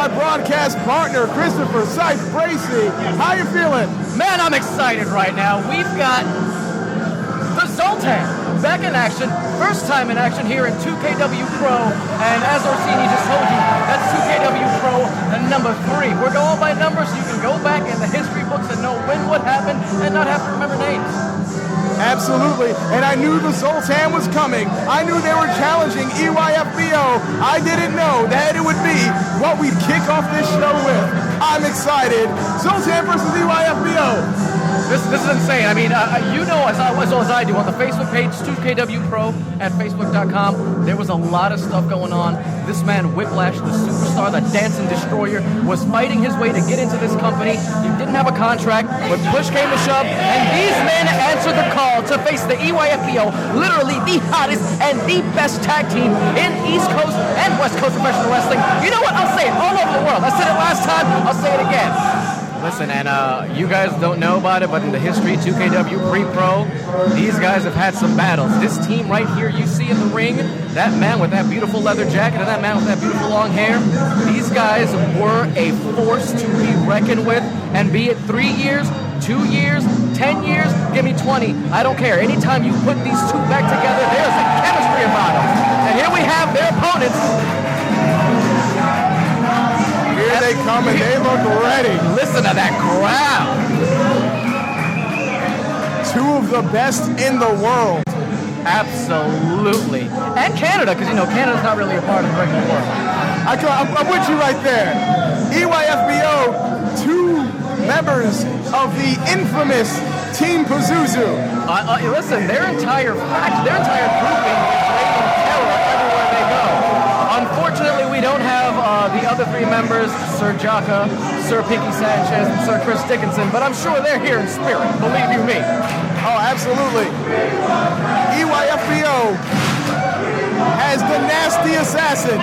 my broadcast partner, Christopher Sykes Bracey. How you feeling? Man, I'm excited right now. We've got the Zoltan back in action. First time in action here in 2KW Pro. And as Orsini just told you, that's 2KW Pro number 3. We're going by numbers so you can go back in the history books and know when what happened and not have to remember names. Absolutely, and I knew the Zoltan was coming. I knew they were challenging EYFBO. I didn't know that it would be what we'd kick off this show with. I'm excited. Zoltan versus EYFBO. This is insane. I mean, you know as well as I do, on the Facebook page, 2KW Pro at Facebook.com, there was a lot of stuff going on. This man, Whiplash, the superstar, the dancing destroyer, was fighting his way to get into this company. He didn't have a contract, but push came to shove, and these men answered the call to face the EYFBO, literally the hottest and the best tag team in East Coast and West Coast professional wrestling. You know what? I'll say it all over the world. I said it last time. I'll say it again. Listen, and you guys don't know about it, but in the history, 2KW Pre-Pro, these guys have had some battles. This team right here you see in the ring, that man with that beautiful leather jacket and that man with that beautiful long hair, these guys were a force to be reckoned with, and be it 3 years, 2 years, 10 years, give me 20. I don't care. Anytime you put these two back together, there's a chemistry about them. And here we have their opponents. Here they come, and they look ready. Listen to that crowd. Two of the best in the world. Absolutely. And Canada, because, you know, Canada's not really a part of the regular world. I'm with you right there. EYFBO, two members of the infamous Team Pazuzu. Listen, their entire grouping is raining terror everywhere they go. Unfortunately, we don't have the other 3 members, Sir Jaka, Sir Pinky Sanchez, and Sir Chris Dickinson, but I'm sure they're here in spirit, believe you me. Oh, absolutely. EYFBO has the nasty assassin.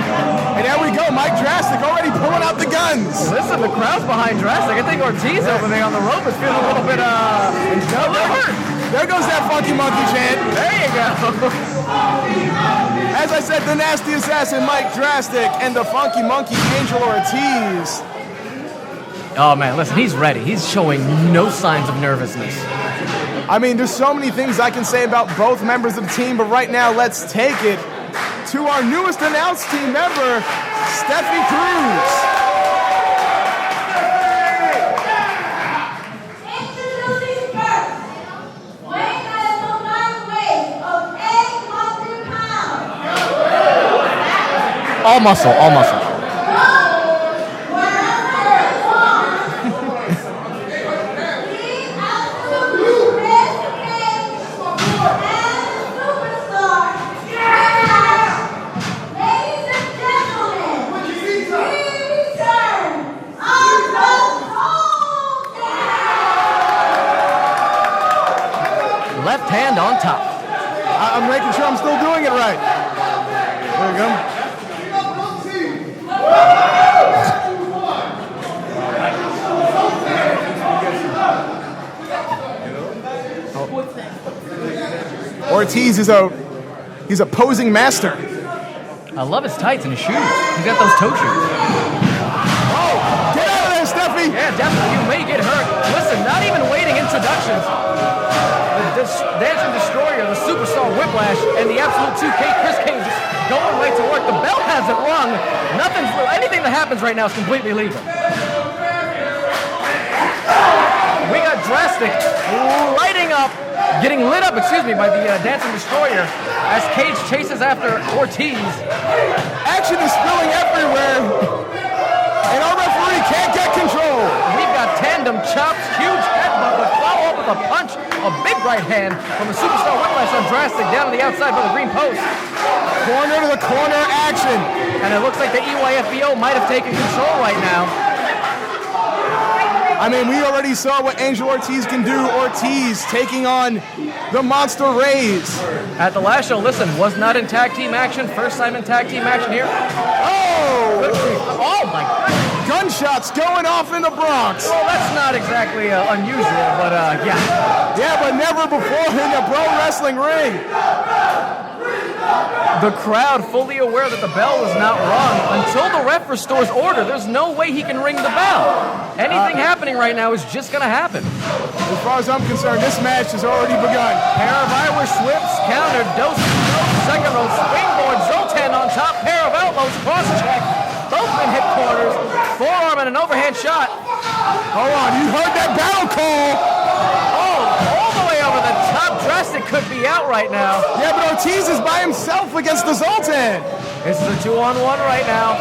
And there we go, Mike Draztik already pulling out the guns. Listen, the crowd's behind Draztik. I think Ortiz over there on the rope is feeling a little bit, hurt. There goes that funky monkey chant. There you go. As I said, the nasty assassin, Mike Draztik, and the funky monkey, Angel Ortiz. Oh, man, listen, he's ready. He's showing no signs of nervousness. I mean, there's so many things I can say about both members of the team, but right now, let's take it to our newest announced team member, Stephie Cruz. All muscle, all muscle. Left hand on top. I'm making sure I'm still doing it right. There we go. Ortiz is he's a posing master. I love his tights and his shoes. He's got those toe shoes. Oh, get out of there, Stephie! Yeah, definitely. You may get hurt. Listen, not even waiting introductions. The Dancing Destroyer, the Superstar Whiplash, and the Absolute 2K Kris Kage just going right to work. The bell hasn't rung. Anything that happens right now is completely legal. We got Draztik lighting up, getting lit up, by the Dancing Destroyer as Cage chases after Ortiz. Action is spilling everywhere, and our referee can't get control. We've got tandem chops, huge headbutt, but follow up with a punch, a big right hand from the Superstar Whiplash on Draztik down on the outside by the green post. Corner to the corner action. And it looks like the EYFBO might have taken control right now. I mean, we already saw what Angel Ortiz can do. Ortiz taking on the Monster Rays. At the last show, listen, was not in tag team action. First time in tag team action here. Oh my God. Gunshots going off in the Bronx. Well, that's not exactly unusual, but yeah. Yeah, but never before in a pro wrestling ring. The crowd fully aware that the bell was not rung. Until the ref restores order, there's no way he can ring the bell. Anything happening right now is just going to happen. As far as I'm concerned, this match has already begun. Pair of Irish whips, counter, second row springboard, Zoltan on top, pair of elbows, cross check. Both been hit corners, forearm and an overhand shot. Hold on, you heard that battle call. Oh, all the way over the top. Draztik could be out right now. Yeah, but Ortiz is by himself against the Zoltan. This is a 2-on-1 right now.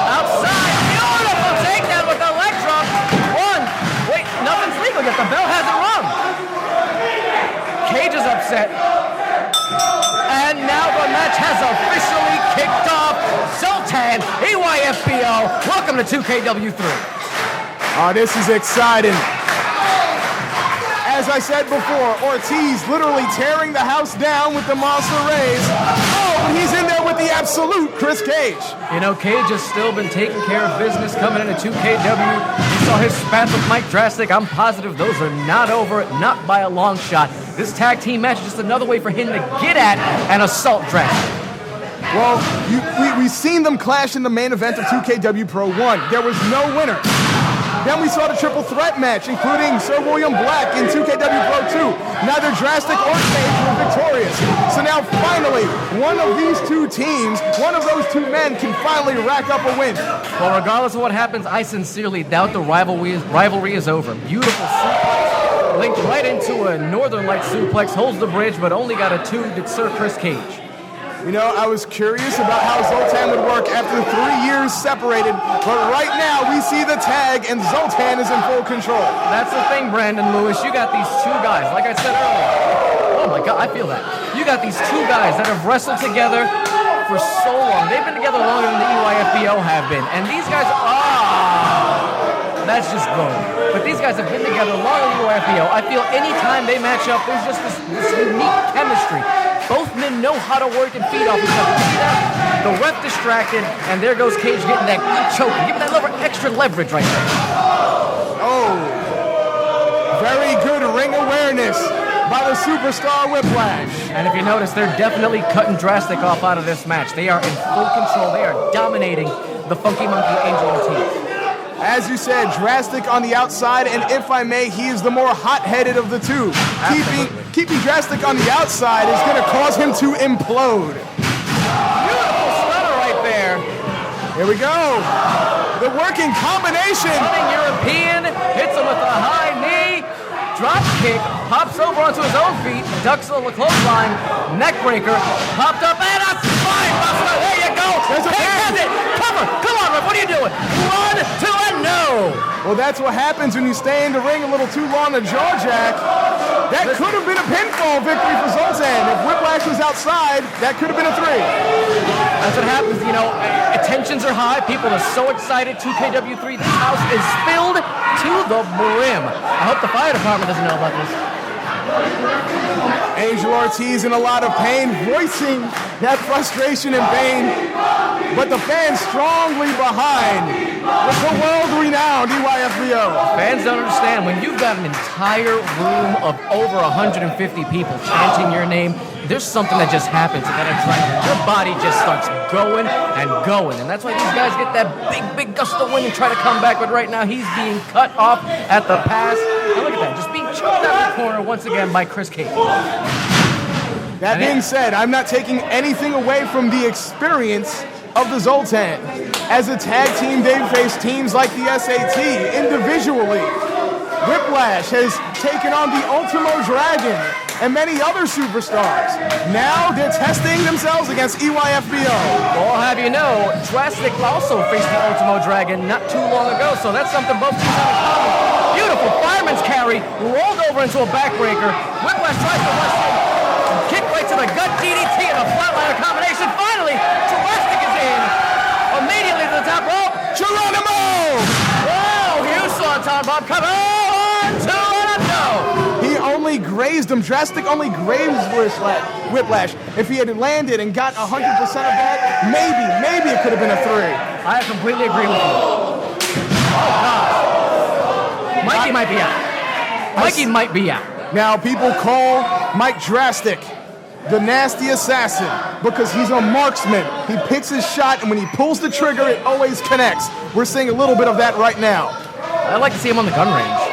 Outside, beautiful takedown with the leg drop. One, wait, nothing's legal yet. The bell hasn't rung. Cage is upset. And now the match has officially kicked off. Zoltan, EYFBO, welcome to 2KW3. Oh, this is exciting. As I said before, Ortiz literally tearing the house down with the monster rays. Oh, but he's in there with the absolute Kris Kage. You know, Cage has still been taking care of business coming into 2KW. You saw his spats with Mike Draztik. I'm positive those are not over, not by a long shot. This tag team match is just another way for him to get at and assault Draztik. Well, we've seen them clash in the main event of 2KW Pro 1. There was no winner. Then we saw the triple threat match, including Sir William Black in 2KW Pro 2. Neither Draztik or Cage were victorious. So now finally, one of these two teams, one of those two men can finally rack up a win. Well, regardless of what happens, I sincerely doubt the rivalry is over. Beautiful suplex, linked right into a Northern Light suplex, holds the bridge, but only got a 2 to Sir Kris Kage. You know, I was curious about how Zoltan would work after 3 years separated, but right now we see the tag and Zoltan is in full control. That's the thing, Brandon Lewis. You got these two guys, like I said earlier. Oh my God, I feel that. You got these two guys that have wrestled together for so long. They've been together longer than the EYFBO have been. And these guys, that's just gold. But these guys have been together longer than the EYFBO. I feel anytime they match up, there's just this unique chemistry. Both men know how to work and feed off each other. You see that? The ref distracted, and there goes Cage getting that good choke. Give him that little extra leverage right there. Oh, very good ring awareness by the superstar Whiplash. And if you notice, they're definitely cutting Draztik off out of this match. They are in full control. They are dominating the Funky Monkey Angel Ortiz. As you said, Draztik on the outside, and if I may, he is the more hot-headed of the two. Keeping Draztik on the outside is going to cause him to implode. Beautiful stunner right there. Here we go. The working combination. Running European, hits him with a high knee, drop kick, pops over onto his own feet, ducks a clothesline, neck breaker, popped up, and a spine buster. There you go. He has it. Cover. Come on, Ref. What are you doing? 1, 2, and no. Well, that's what happens when you stay in the ring a little too long to jaw jack. That could have been a pinfall victory for Zoltan. If Whiplash was outside, that could have been a 3. That's what happens, you know, tensions are high, people are so excited, 2KW3, this house is filled to the brim. I hope the fire department doesn't know about this. Angel Ortiz in a lot of pain, voicing that frustration and pain, but the fans strongly behind the world-renowned EYFBO. Fans don't understand, when you've got an entire room of over 150 people chanting your name, there's something that just happens. Your body just starts going and going. And that's why these guys get that big gust of wind and try to come back. But right now, he's being cut off at the pass. And look at that, just being choked out of the corner once again by Kris Kage. That being said, I'm not taking anything away from the experience of the Zoltan. As a tag team, they've faced teams like the SAT individually. Whiplash has taken on the Ultimo Dragon and many other superstars. Now they're testing themselves against EYFBO. Well, I'll have you know, Draztik also faced the Ultimo Dragon not too long ago, so that's something both teams have in common. Beautiful fireman's carry, rolled over into a backbreaker. Whiplash tries to rush in, kick right to the gut, DDT, and a flatliner combination. Finally, Draztik is in. Immediately to the top rope. Geronimo! Whoa, you saw Tom Bob come on. 2 and a no. He only grazed him. Draztik only grazed Whiplash. If he had landed and got 100% of that, maybe it could have been a 3. I completely agree with you. Oh, God. Mikey might be out. Mikey might be out. Now, people call Mike Draztik the nasty assassin, because he's a marksman. He picks his shot, and when he pulls the trigger, it always connects. We're seeing a little bit of that right now. I'd like to see him on the gun range.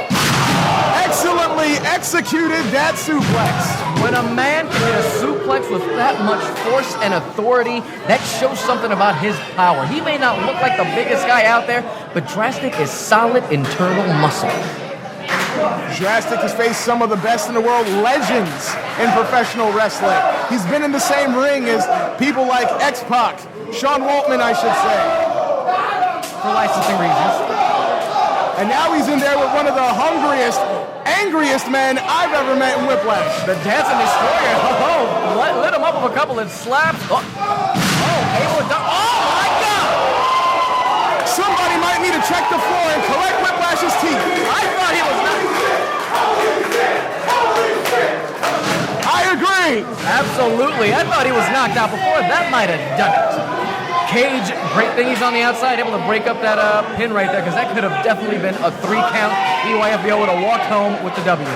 Excellently executed that suplex. When a man can get a suplex with that much force and authority, that shows something about his power. He may not look like the biggest guy out there, but Draztik is solid internal muscle. Draztik has faced some of the best in the world, legends in professional wrestling. He's been in the same ring as people like X-Pac, Sean Waltman, I should say. For licensing reasons. And now he's in there with one of the hungriest, angriest men I've ever met in Whiplash. The Dancing Destroyer. Lit him up with a couple of slaps. Able to dunk. Oh my God! Somebody might need to check the floor and collect Whiplash's teeth. I thought he was not. I agree. Absolutely. I thought he was knocked out before. That might have done it. Cage, great thing he's on the outside, able to break up that pin right there, because that could have definitely been a 3-count. EYFBO would have walked home with the W.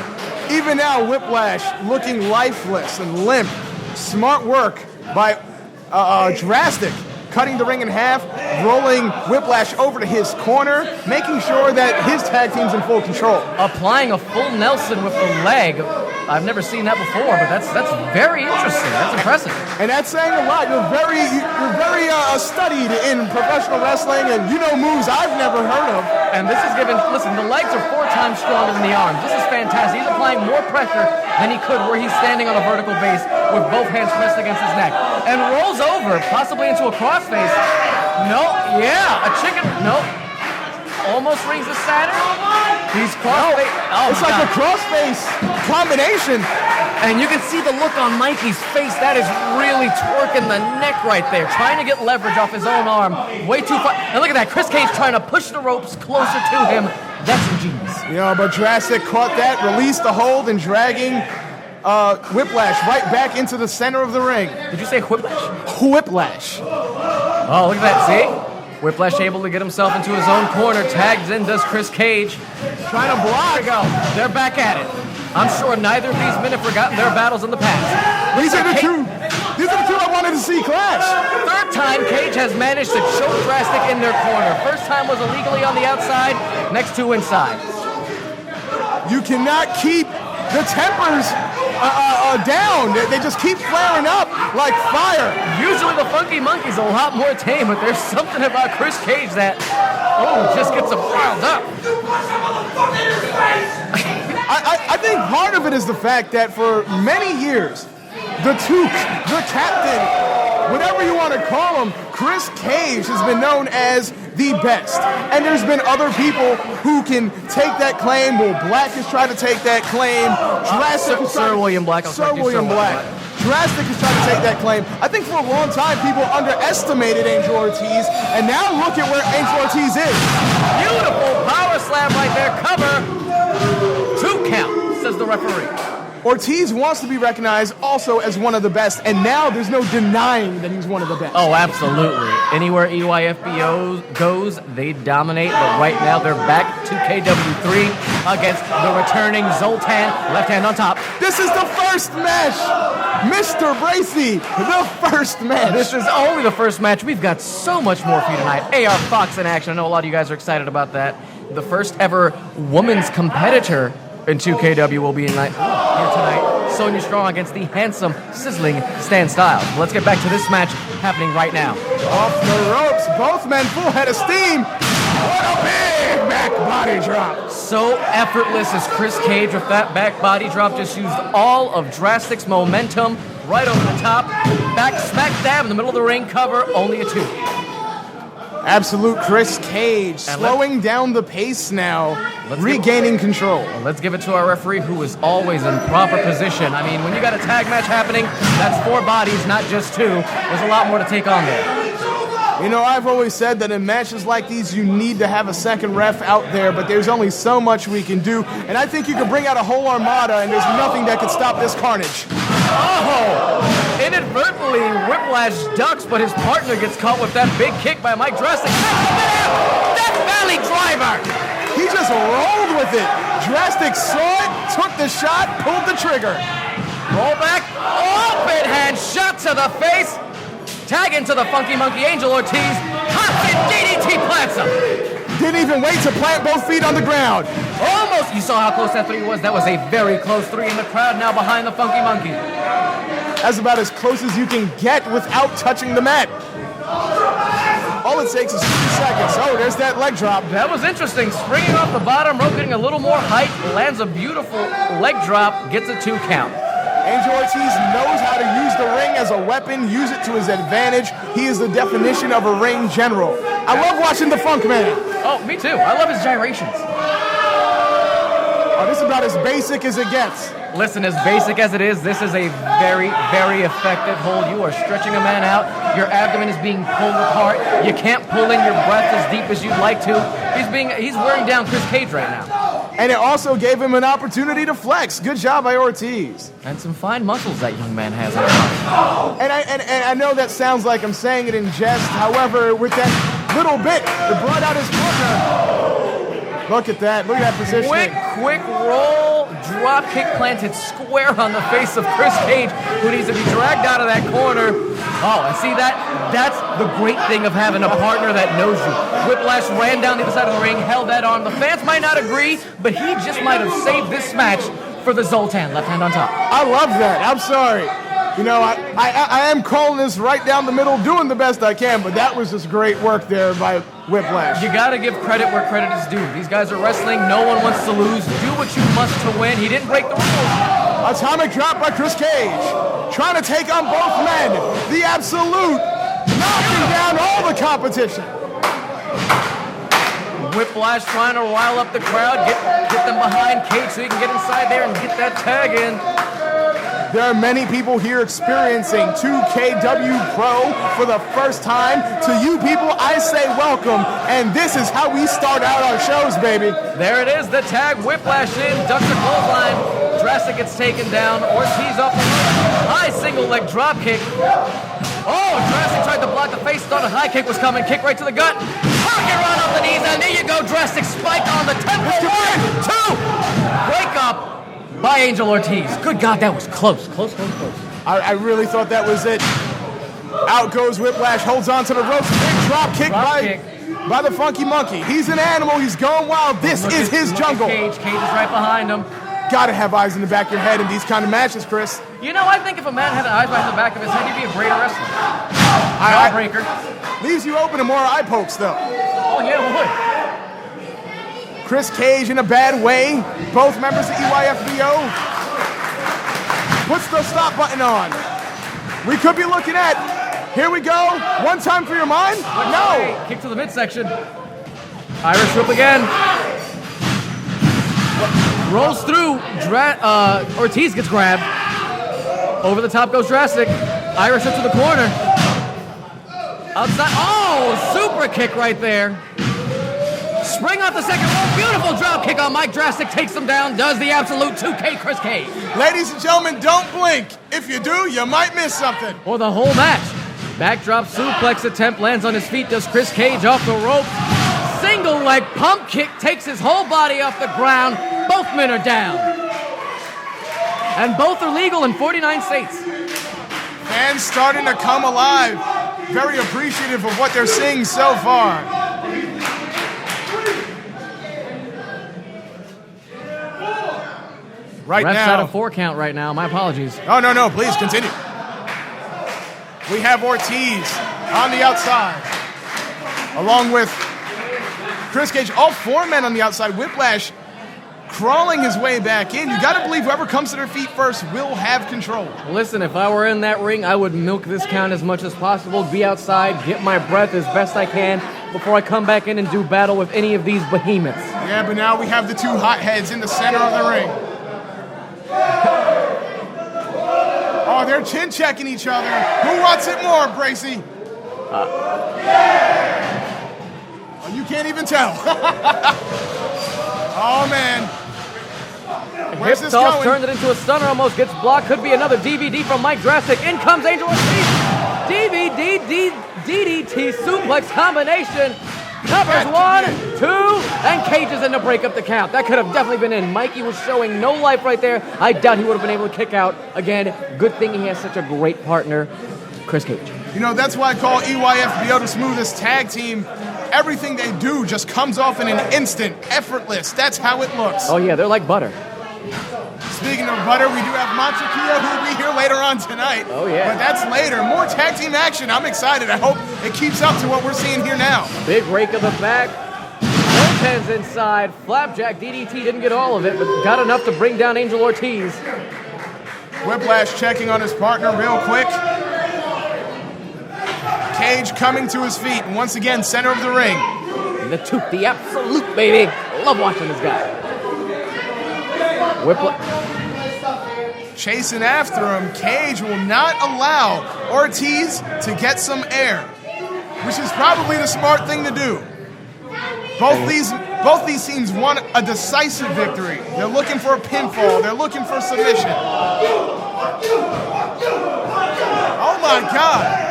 Even now, Whiplash looking lifeless and limp. Smart work by Draztik, cutting the ring in half, rolling Whiplash over to his corner, making sure that his tag team's in full control. Applying a full Nelson with the leg. I've never seen that before, but that's very interesting. That's impressive. And that's saying a lot. You're very studied in professional wrestling, and you know moves I've never heard of. And this is given. Listen, the legs are 4 times stronger than the arms. This is fantastic. He's applying more pressure than he could where he's standing on a vertical base with both hands pressed against his neck, and rolls over, possibly into a crossface. No, yeah, a chicken. Nope. Almost rings the Saturn. He's crossface. Oh, it's like a crossface combination. And you can see the look on Mikey's face. That is really twerking the neck right there, trying to get leverage off his own arm. Way too far. And look at that. Kris Kage trying to push the ropes closer to him. That's ingenious. Yeah, but Draztik caught that, released the hold, and dragging Whiplash right back into the center of the ring. Did you say Whiplash? Whiplash. Oh, look at that. See? Whiplash able to get himself into his own corner. Tags in does Kris Kage. Trying to block. There we go. They're back at it. I'm sure neither of these men have forgotten their battles in the past. These are the two I wanted to see clash. Third time Cage has managed to choke Draztik in their corner. First time was illegally on the outside. Next 2 inside. You cannot keep the tempers down. They just keep flaring up like fire. Usually the Funky Monkey's a lot more tame, but there's something about Kris Kage that, just gets him riled up. I think part of it is the fact that for many years, the Took, the captain, whatever you want to call him, Kris Kage has been known as the best. And there's been other people who can take that claim. Will Black has tried to take that claim. Sir William Black. Sir William Black. Draztik has tried to take that claim. I think for a long time people underestimated Angel Ortiz, and now look at where Angel Ortiz is. Beautiful power slam right there. Cover. 2 count, says the referee. Ortiz wants to be recognized also as one of the best, and now there's no denying that he's one of the best. Oh, absolutely. Anywhere EYFBO goes, they dominate, but right now they're back to KW3 against the returning Zoltan, left hand on top. This is the first match! Mr. Bracy, the first match. This is only the first match. We've got so much more for you tonight. AR Fox in action. I know a lot of you guys are excited about that. The first ever woman's competitor in 2KW will be here tonight. Sonya Strong against the handsome, sizzling Stan Styles. Let's get back to this match happening right now. Off the ropes, both men full head of steam. What a big back body drop. So effortless as Kris Kage with that back body drop just used all of Draztik's momentum right over the top. Back smack dab in the middle of the ring, cover, only a 2. Absolute Kris Kage, slowing down the pace now, regaining control. Well, let's give it to our referee, who is always in proper position. I mean, when you got a tag match happening, that's 4 bodies, not just 2. There's a lot more to take on there. You know, I've always said that in matches like these, you need to have a second ref out there, but there's only so much we can do, and I think you can bring out a whole armada, and there's nothing that could stop this carnage. Oh! Inadvertently, Whiplash ducks, but his partner gets caught with that big kick by Mike Draztik. Death Valley driver! He just rolled with it. Draztik saw it, took the shot, pulled the trigger. Roll back. Oh, Rabbit hand shot to the face. Tag into the Funky Monkey Angel Ortiz. Constant DDT plants him. Didn't even wait to plant both feet on the ground. Almost. You saw how close that 3 was. That was a very close 3 in the crowd now behind the Funky Monkey. That's about as close as you can get without touching the mat. All it takes is 2 seconds. Oh, there's that leg drop. That was interesting. Springing off the bottom rope, getting a little more height, lands a beautiful leg drop, gets a 2 count. Angel Ortiz knows how to use the ring as a weapon, use it to his advantage. He is the definition of a ring general. I love watching the Funk Man. Oh, me too. I love his gyrations. Oh, this is about as basic as it gets. Listen, as basic as it is, this is a very, very effective hold. You are stretching a man out. Your abdomen is being pulled apart. You can't pull in your breath as deep as you'd like to. He's wearing down Kris Kage right now. And it also gave him an opportunity to flex. Good job by Ortiz. And some fine muscles that young man has. And I know that sounds like I'm saying it in jest. However, with that little bit, it brought out his partner. Look at that. Look at that position. Quick roll. Drop kick planted square on the face of Kris Kage, who needs to be dragged out of that corner. Oh, and see that? That's the great thing of having a partner that knows you. Whiplash ran down the other side of the ring, held that arm. The fans might not agree, but he just might have saved this match for the Zoltan. Left hand on top. I love that. I'm sorry. You know, I am calling this right down the middle, doing the best I can, but that was just great work there by Whiplash. You got to give credit where credit is due. These guys are wrestling. No one wants to lose. Do what you must to win. He didn't break the rules. Atomic drop by Kris Kage. Trying to take on both men. The absolute knocking down all the competition. Whiplash trying to rile up the crowd, get them behind Kage so he can get inside there and get that tag in. There are many people here experiencing 2KW Pro for the first time. To you people, I say welcome, and this is how we start out our shows, baby. There it is, the tag. Whiplash in, ducks the clothesline. Draztik gets taken down. Ortiz off the roof. High single leg drop kick. Oh, Draztik tried to block the face, thought a high kick was coming. Kick right to the gut. Pocket run off the knees, and there you go. Draztik spike on the temple. 1, 2. Break up by Angel Ortiz. Good God, that was close. Close. I really thought that was it. Out goes Whiplash, holds on to the ropes. Big drop kick by the Funky Monkey. He's an animal. He's going wild. This is his jungle. Kage is right behind him. Gotta have eyes in the back of your head in these kind of matches, Chris. You know, I think if a man had eyes behind the back of his head, he'd be a greater wrestler. Jawbreaker. Leaves you open to more eye pokes, though. Oh, yeah, it would. Kris Kage in a bad way. Both members of EYFBO. Puts the stop button on. We could be looking at, here we go, one time for your mind? No. Kick to the midsection. Irish whip again. Rolls through. Ortiz gets grabbed. Over the top goes Draztik. Irish whip to the corner. Outside. Oh, super kick right there. Spring off the second rope. Beautiful drop kick on Mike. Draztik takes him down. Does the absolute 2K Kris Kage. Ladies and gentlemen, don't blink. If you do, you might miss something. For the whole match. Backdrop suplex attempt lands on his feet. Does Kris Kage off the rope. Single leg pump kick takes his whole body off the ground. Both men are down. And both are legal in 49 states. Fans starting to come alive. Very appreciative of what they're seeing so far. Right Ref's now. out of 4 count right now. My apologies. Oh, no. Please continue. We have Ortiz on the outside. Along with Kris Kage. All 4 men on the outside. Whiplash crawling his way back in. You got to believe whoever comes to their feet first will have control. Listen, if I were in that ring, I would milk this count as much as possible. Be outside, get my breath as best I can before I come back in and do battle with any of these behemoths. Yeah, but now we have the 2 hotheads in the center of the ring. Oh, they're chin-checking each other. Who wants it more, Bracy? Oh, you can't even tell. Oh, man. Where's this toss going? turned it into a stunner, almost gets blocked. Could be another DVD from Mike Draztik. In comes Angel Ortiz. DVD, DDT suplex combination. Covers 1, 2, and Kage is in to break up the count. That could have definitely been in. Mikey was showing no life right there. I doubt he would have been able to kick out. Again, good thing he has such a great partner, Kris Kage. You know, that's why I call EYFBO the smoothest tag team. Everything they do just comes off in an instant, effortless. That's how it looks. Oh yeah, they're like butter. Speaking of butter, we do have Manchakia, who will be here later on tonight. Oh, yeah. But that's later. More tag team action. I'm excited. I hope it keeps up to what we're seeing here now. Big rake of the back. Zoltan's inside. Flapjack DDT didn't get all of it, but got enough to bring down Angel Ortiz. Whiplash checking on his partner real quick. Kage coming to his feet, and once again, center of the ring. The toot, the absolute, baby. Love watching this guy. Whiplash. Chasing after him, Kage will not allow Ortiz to get some air, which is probably the smart thing to do. Both these teams want a decisive victory. They're looking for a pinfall. They're looking for submission. Oh my God.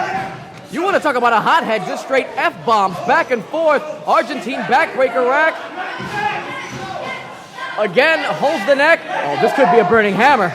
You want to talk about a hothead, just straight F-bombs back and forth. Argentine backbreaker rack. Again, holds the neck. Oh, this could be a burning hammer.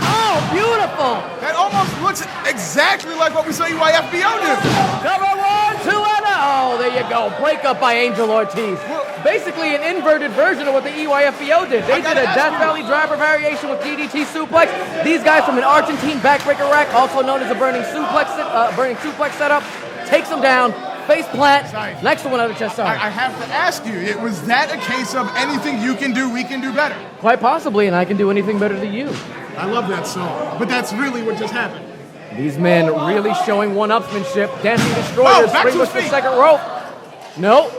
Oh, beautiful. That almost looks exactly like what we saw EYFBO do. Cover 1, 2, and oh, there you go. Breakup by Angel Ortiz. Basically an inverted version of what the EYFBO did. They did a Death Valley driver variation with DDT suplex. These guys from an Argentine backbreaker rack, also known as a burning suplex setup, takes them down. Face plant. Next one out of the chest. I have to ask you, was that a case of anything you can do, we can do better? Quite possibly, and I can do anything better than you. I love that song, but that's really what just happened. These men really showing one-upsmanship. Dancing Destroyer, springboard to the second rope. No.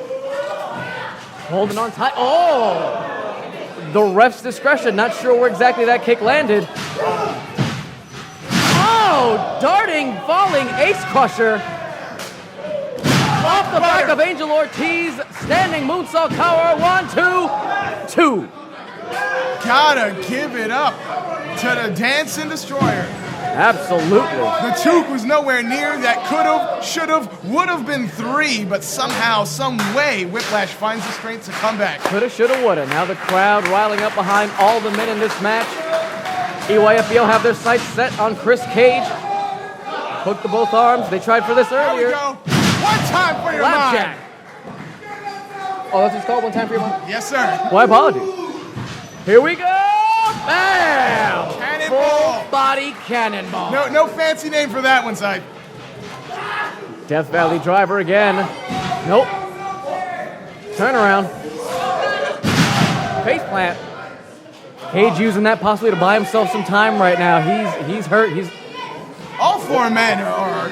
Holding on tight. Oh! The ref's discretion. Not sure where exactly that kick landed. Oh! Darting, falling ace crusher. Off the back of Angel Ortiz, standing moonsault tower, 1, 2, 2. Gotta give it up to the Dancing Destroyer. Absolutely. The toque was nowhere near that. Could've, should've, would've been 3, but somehow, some way, Whiplash finds the strength to come back. Coulda, shoulda, woulda. Now the crowd riling up behind all the men in this match. EYFBO have their sights set on Kris Kage. Hooked to both arms. They tried for this earlier. There we go. One time for your Flapjack. mind. Oh, that's what it's called, one time for your mind? Yes, sir. My apologies. Here we go. Bam! Cannonball. Full body cannonball. No fancy name for that one, side. Death Valley driver again. Nope. Turn around. Face plant. Kage using that possibly to buy himself some time right now. He's hurt. All 4 men are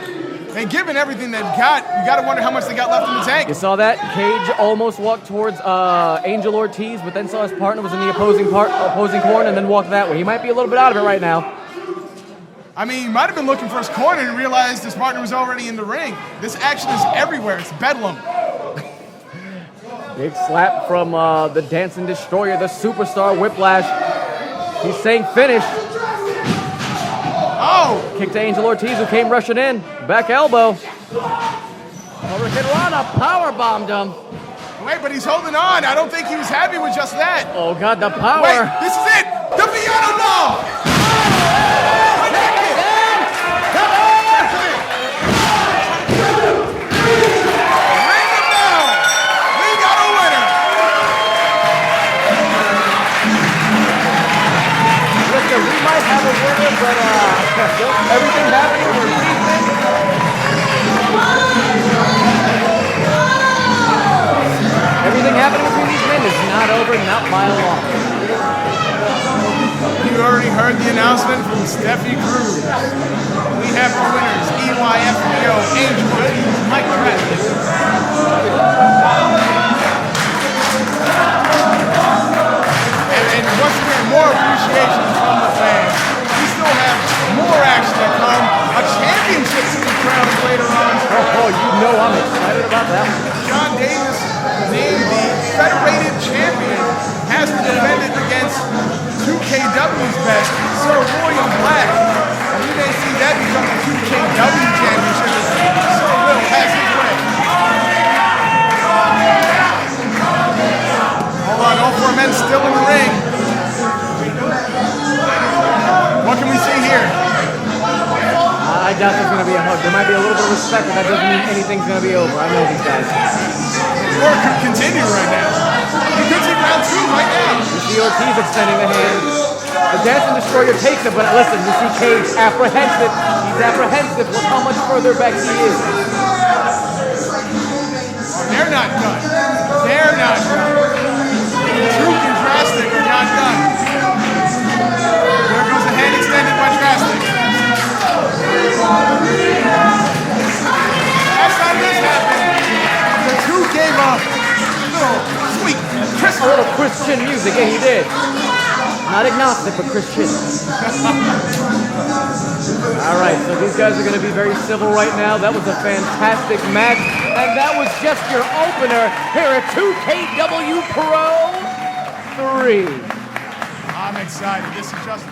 and given everything they've got, you got to wonder how much they got left in the tank. You saw that? Kage almost walked towards Angel Ortiz, but then saw his partner was in the opposing corner and then walked that way. He might be a little bit out of it right now. I mean, he might have been looking for his corner and realized his partner was already in the ring. This action is everywhere. It's bedlam. Big slap from the Dancing Destroyer, the superstar Whiplash. He's saying finish. Oh! Kick to Angel Ortiz, who came rushing in. Back elbow. Hurricane Rana powerbombed him. Wait, but he's holding on. I don't think he was happy with just that. Oh, God, the power. Wait, this is it. The piano ball. Ring the bell. We got a winner. Listen, we might have a winner, but everything happening for these men. Everything happening between these men is not over, not by a long. You already heard the announcement from Stephie Cruz. We have the winners, EYFBO, Angel Ortiz, Mike Draztik. And once again, more appreciation from the fans. We still have more action to come. A championship to be crowned later on. Oh, you know I'm excited about that. John Davis, named the Federated champion, has to defend it against 2KW's best, Sir William Black. And you may see that become the 2KW championship as Sir Will has his way. to respect it. That doesn't mean anything's going to be over. I know these guys. War could continue right now. You could see round 2 right now. You see Ortiz extending the hand. The Dancing Destroyer takes it, but listen, you see Cage apprehensive. He's apprehensive with how much further back he is. They're not done. They're not done. Truth and Draztik are not done. There goes the hand extended by Draztik. Last time this happened, the Truth gave a little sweet Christmas. A little Christian music, yeah, he did. Not agnostic, but Christian. All right, so these guys are going to be very civil right now. That was a fantastic match, and that was just your opener here at 2KW Pro 3. I'm excited. This is just